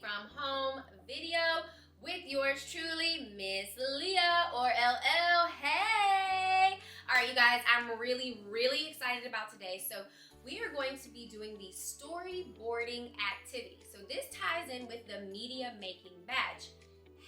from home video with yours truly, Miss Leah or LL. Hey! Alright, you guys, I'm really excited about today. So we are going to be doing the storyboarding activity. So this ties in with the media making badge.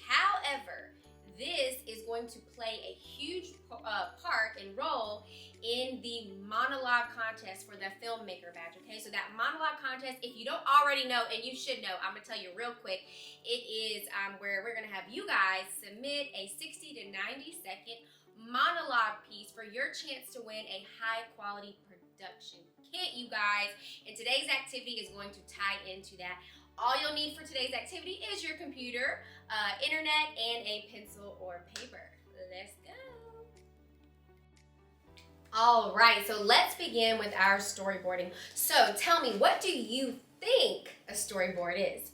However, this is going to play a huge part and role in the monologue contest for the filmmaker badge, okay? So that monologue contest, if you don't already know, and you should know, I'm gonna tell you real quick, it is where we're gonna have you guys submit a 60 to 90 second monologue piece for your chance to win a high quality production kit, you guys. And today's activity is going to tie into that. All you'll need for today's activity is your computer, internet, and a pencil or paper. Let's go. All right, so let's begin with our storyboarding. So tell me, what do you think a storyboard is?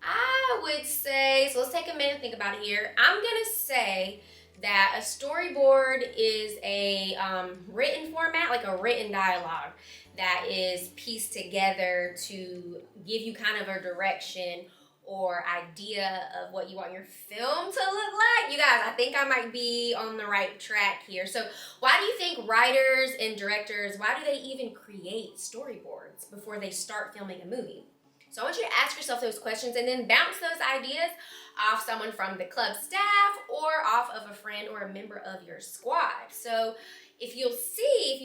I would say, so let's take a minute and think about it here. I'm gonna say that a storyboard is a written format, like a written dialogue that is pieced together to give you kind of a direction or idea of what you want your film to look like. You guys, I think I might be on the right track here. So why do you think writers and directors, why do they even create storyboards before they start filming a movie? So I want you to ask yourself those questions and then bounce those ideas off someone from the club staff or off of a friend or a member of your squad. So if you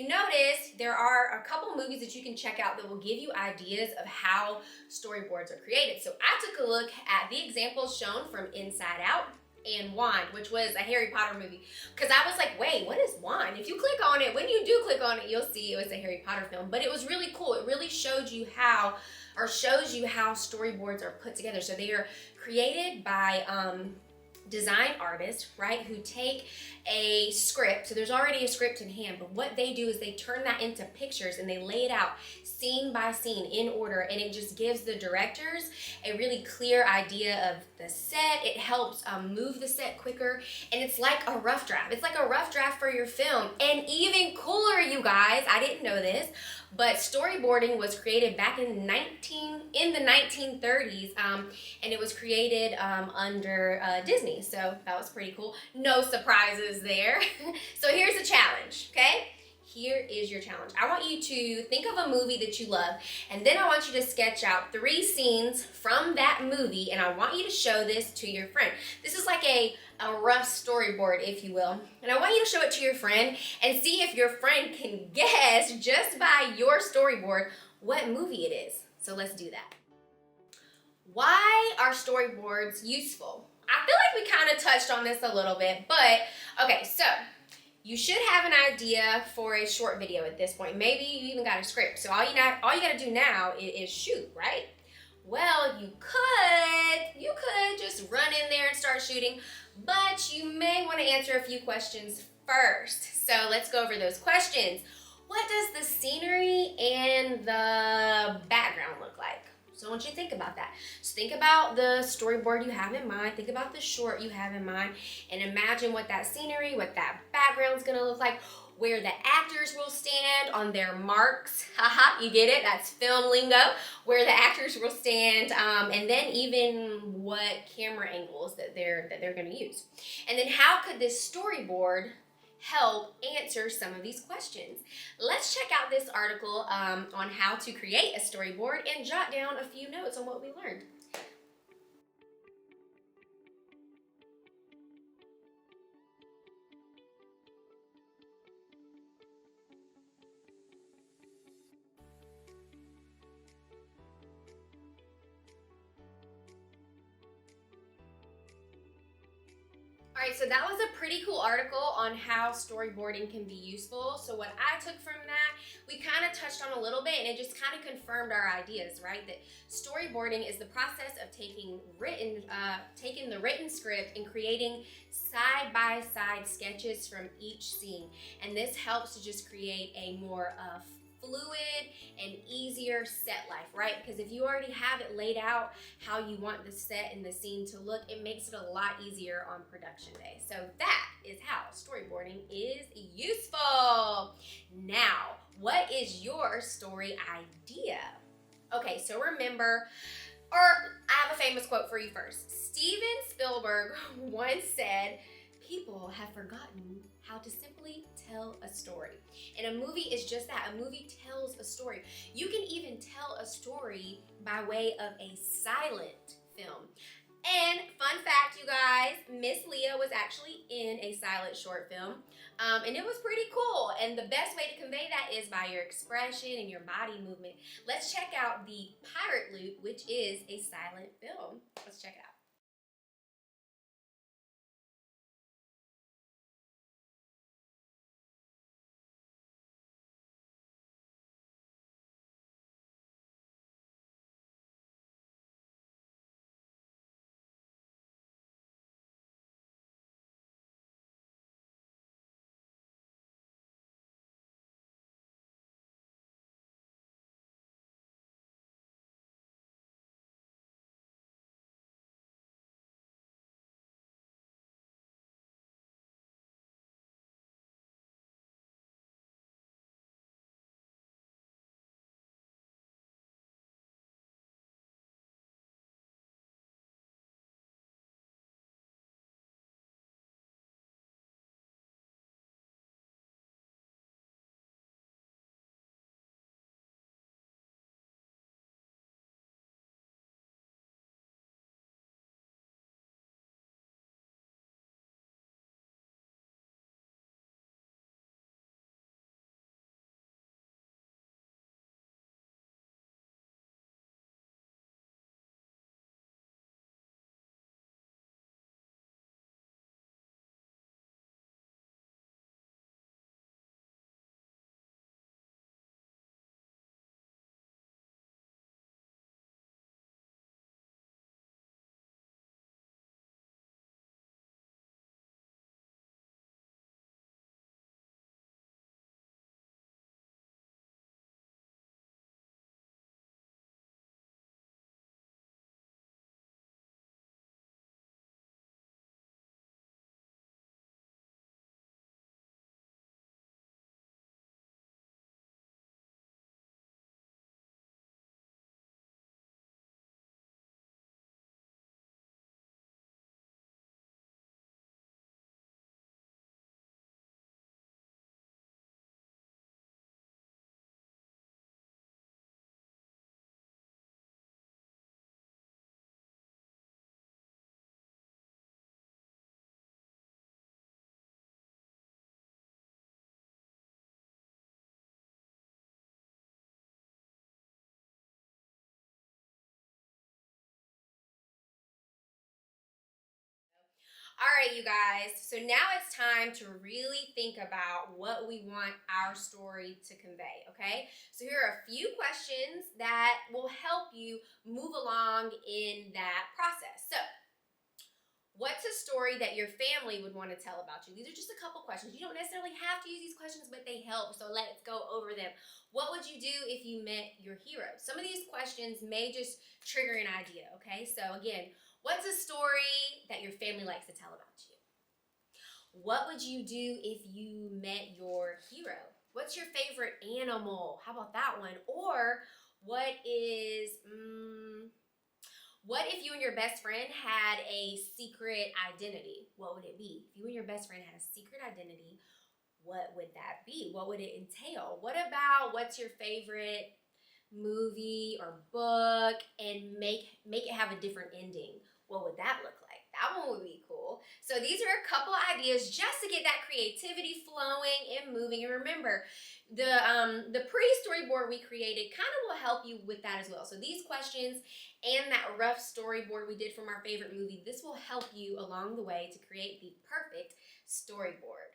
notice, there are a couple movies that you can check out that will give you ideas of how storyboards are created. So I took a look at the examples shown from Inside Out and Wand, which was a Harry Potter movie, because I was like, wait, what is Wand? If you click on it, when you do click on it, you'll see it was a Harry Potter film, but it was really cool. It really shows you how storyboards are put together. So they are created by design artists, right, who take a script. So there's already a script in hand, but what they do is they turn that into pictures and they lay it out scene by scene in order, and it just gives the directors a really clear idea of the set. It helps move the set quicker, and it's like a rough draft. It's like a rough draft for your film. And even cooler, you guys, I didn't know this, but storyboarding was created back in the 1930s, and it was created under Disney. So that was pretty cool. No surprises there. So here's a challenge, okay? Here is your challenge. I want you to think of a movie that you love, and then I want you to sketch out 3 scenes from that movie, and I want you to show this to your friend. This is like a rough storyboard, if you will. And I want you to show it to your friend and see if your friend can guess, just by your storyboard, what movie it is. So let's do that. Why are storyboards useful? I feel like we kind of touched on this a little bit, but okay, so you should have an idea for a short video at this point. Maybe you even got a script. So all you gotta do now is shoot, right? Well, you could just run in there and start shooting, but you may want to answer a few questions first. So let's go over those questions. What does the scenery and the background look like? So I want you to think about that. So think about the storyboard you have in mind. Think about the short you have in mind, and imagine what that scenery, what that background's gonna look like, where the actors will stand on their marks. Haha, you get it? That's film lingo. Where the actors will stand, and then even what camera angles that they're gonna use. And then how could this storyboard help answer some of these questions? Let's check out this article on how to create a storyboard and jot down a few notes on what we learned. All right, so that was a pretty cool article on how storyboarding can be useful. So what I took from that, we kind of touched on a little bit, and it just kind of confirmed our ideas, right? That storyboarding is the process of taking the written script and creating side-by-side sketches from each scene. And this helps to just create a more fluid and easier set life, right? Because if you already have it laid out how you want the set and the scene to look, it makes it a lot easier on production day. So that is how storyboarding is useful. Now, what is your story idea? Okay, so remember, or I have a famous quote for you first. Steven Spielberg once said, "People have forgotten how to simply tell a story." And a movie is just that. A movie tells a story. You can even tell a story by way of a silent film. And fun fact, you guys, Miss Leah was actually in a silent short film, and it was pretty cool. And the best way to convey that is by your expression and your body movement. Let's check out the Pirate Loop, which is a silent film. Let's check it out. All right, you guys. So now it's time to really think about what we want our story to convey, okay? So here are a few questions that will help you move along in that process. So, what's a story that your family would want to tell about you? These are just a couple questions. You don't necessarily have to use these questions, but they help. So let's go over them. What would you do if you met your hero? Some of these questions may just trigger an idea, okay? So again, what's a story that your family likes to tell about you? What would you do if you met your hero? What's your favorite animal? How about that one? Or what is, what if you and your best friend had a secret identity? What would it be? If you and your best friend had a secret identity, what would that be? What would it entail? What about what's your favorite movie or book, and make it have a different ending? What would that look like? That one would be cool. So these are a couple ideas just to get that creativity flowing and moving. And remember, the pre-storyboard we created kind of will help you with that as well. So these questions and that rough storyboard we did from our favorite movie, this will help you along the way to create the perfect storyboard.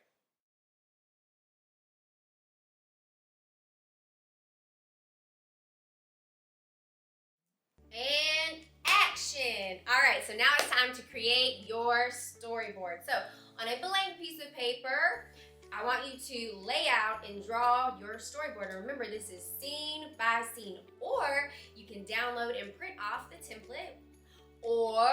And action. All right, so now it's time to create your storyboard. So on a blank piece of paper, I want you to lay out and draw your storyboard. And remember, this is scene by scene, or you can download and print off the template, or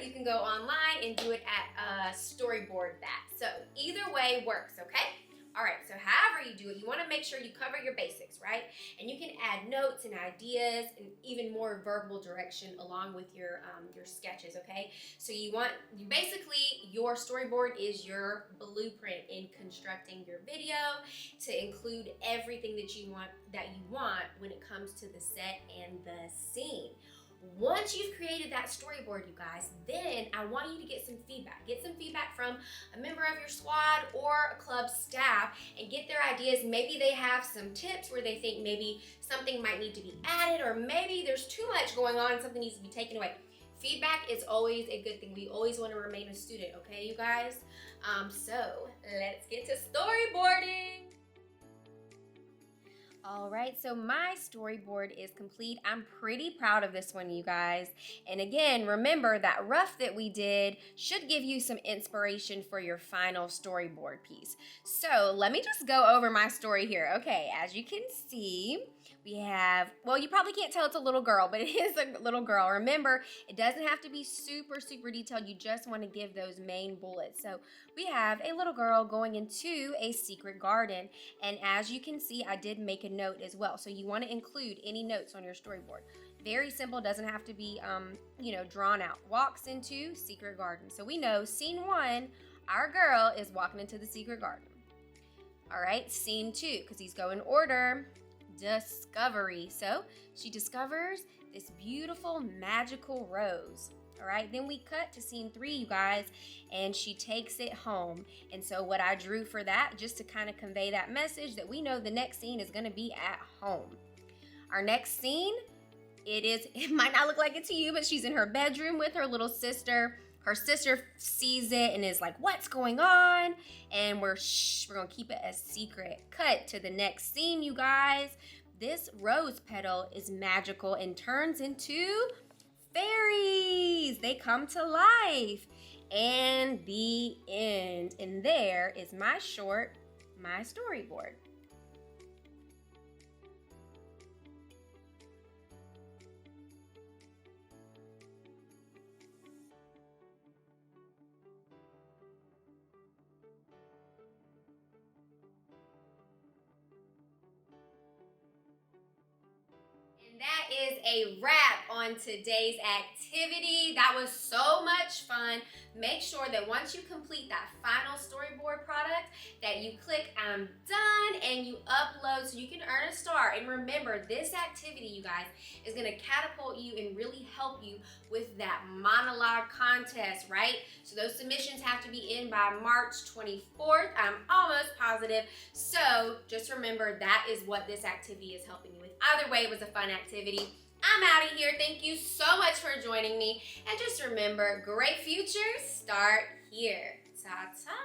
you can go online and do it at Storyboard That. So either way works, okay? All right, so however you do it, you want to make sure you cover your basics, right? And you can add notes and ideas and even more verbal direction along with your sketches, okay? So basically your storyboard is your blueprint in constructing your video to include everything that you want when it comes to the set and the scene. Once you've created that storyboard, you guys, then I want you to get some feedback. Get some feedback from a member of your squad or a club staff and get their ideas. Maybe they have some tips where they think maybe something might need to be added, or maybe there's too much going on and something needs to be taken away. Feedback is always a good thing. We always want to remain a student, okay, you guys? So let's get to storyboarding. All right, so my storyboard is complete. I'm pretty proud of this one, you guys. And again, remember that rough that we did should give you some inspiration for your final storyboard piece. So let me just go over my story here. Okay, as you can see, we have, well, you probably can't tell it's a little girl, but it is a little girl. Remember, it doesn't have to be super, super detailed. You just want to give those main bullets. So we have a little girl going into a secret garden. And as you can see, I did make a note as well. So you want to include any notes on your storyboard. Very simple, doesn't have to be, drawn out. Walks into secret garden. So we know scene 1, our girl is walking into the secret garden. All right, scene 2, because these go in order. Discovery. So she discovers this beautiful magical rose. All right, then we cut to scene 3, you guys, and she takes it home. And so what I drew for that, just to kind of convey that message that we know the next scene is going to be at home. Our next scene, it might not look like it to you, but she's in her bedroom with her little sister. Her sister sees it and is like, what's going on? And we're going to keep it a secret. Cut to the next scene, you guys. This rose petal is magical and turns into fairies. They come to life. And the end. And there is my storyboard. And that is a wrap on today's activity. That was so much fun. Make sure that once you complete that final storyboard product, that you click I'm done and you upload so you can earn a star. And remember, this activity, you guys, is going to catapult you and really help you with that monologue contest, right? So those submissions have to be in by March 24th. I'm almost positive. So just remember, that is what this activity is helping you with. Either way, it was a fun activity. I'm out of here. Thank you so much for joining me. And just remember, great futures start here. Ta-ta.